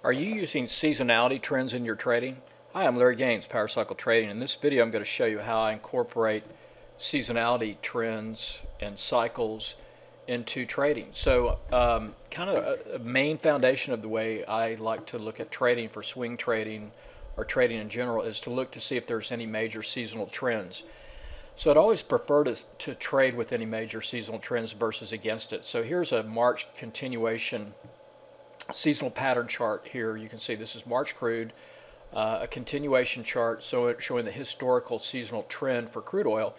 Are you using seasonality trends in your trading? Hi, I'm Larry Gaines, Power Cycle Trading. In this video, I'm going to show you how I incorporate seasonality trends and cycles into trading. So, kind of a main foundation of the way I like to look at trading for swing trading or trading in general is to look to see if there's any major seasonal trends. So I'd always prefer to trade with any major seasonal trends versus against it. So here's a March continuation seasonal pattern chart here. You can see this is March crude, a continuation chart showing the historical seasonal trend for crude oil.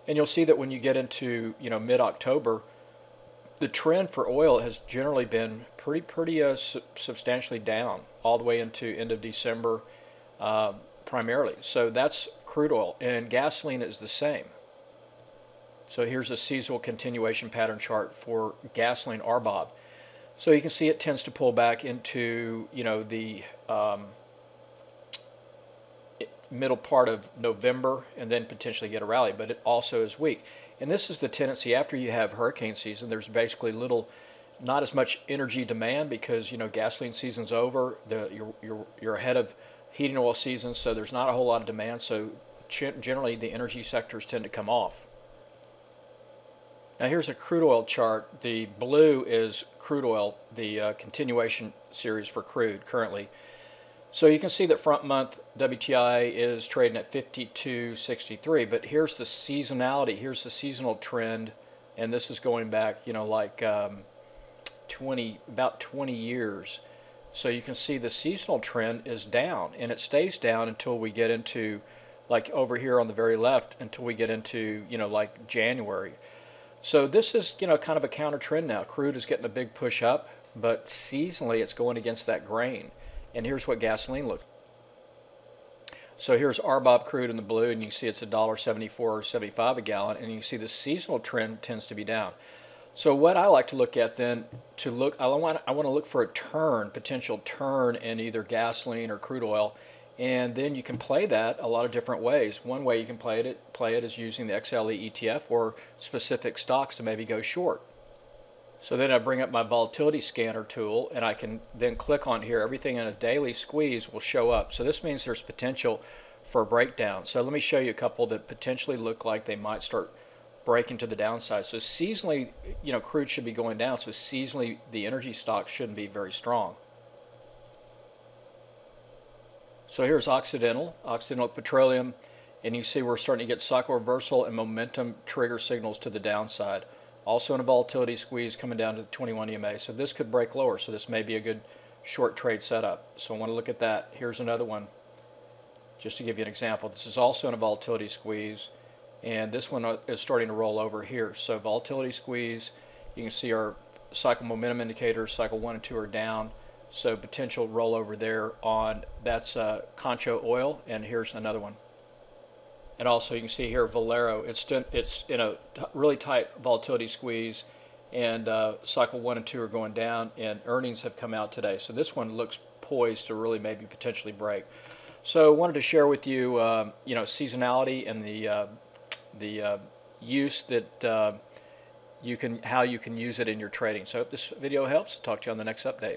And you'll see that when you get into mid-October, the trend for oil has generally been pretty substantially down all the way into end of December primarily. So that's crude oil, and gasoline is the same. So here's a seasonal continuation pattern chart for gasoline RBOB. So you can see it tends to pull back into the middle part of November and then potentially get a rally, but it also is weak. And this is the tendency after you have hurricane season. There's basically not as much energy demand because gasoline season's over. You're ahead of heating oil season, so there's not a whole lot of demand. So generally the energy sectors tend to come off. Now here's a crude oil chart. The blue is crude oil, the continuation series for crude currently. So you can see that front month WTI is trading at 52.63, but here's the seasonality, here's the seasonal trend, and this is going back, about 20 years. So you can see the seasonal trend is down, and it stays down until we get into, like over here on the very left, until we get into, like January. So this is, kind of a counter trend now. Crude is getting a big push up, but seasonally it's going against that grain. And here's what gasoline looks like. So here's RBOB crude in the blue, and you can see it's $1.74.75 a gallon, and you can see the seasonal trend tends to be down. So what I like to look at then, I want to look for a potential turn in either gasoline or crude oil, and then you can play that a lot of different ways. One way you can play it is using the XLE ETF or specific stocks to maybe go short. So then I bring up my volatility scanner tool, and I can then click on here. Everything in a daily squeeze will show up. So this means there's potential for a breakdown. So let me show you a couple that potentially look like they might start breaking to the downside. So seasonally, crude should be going down. So seasonally, the energy stocks shouldn't be very strong. So here's Occidental Petroleum, and you see we're starting to get cycle reversal and momentum trigger signals to the downside. Also in a volatility squeeze coming down to the 21 EMA. So this could break lower, so this may be a good short trade setup. So I want to look at that. Here's another one, just to give you an example. This is also in a volatility squeeze, and this one is starting to roll over here. So volatility squeeze, you can see our cycle momentum indicators, cycle 1 and 2 are down. So potential rollover there on, that's Concho Oil, and here's another one. And also you can see here Valero, it's in a really tight volatility squeeze, and cycle 1 and 2 are going down, and earnings have come out today. So this one looks poised to really maybe potentially break. So I wanted to share with you, seasonality and the use that how you can use it in your trading. So I hope this video helps. Talk to you on the next update.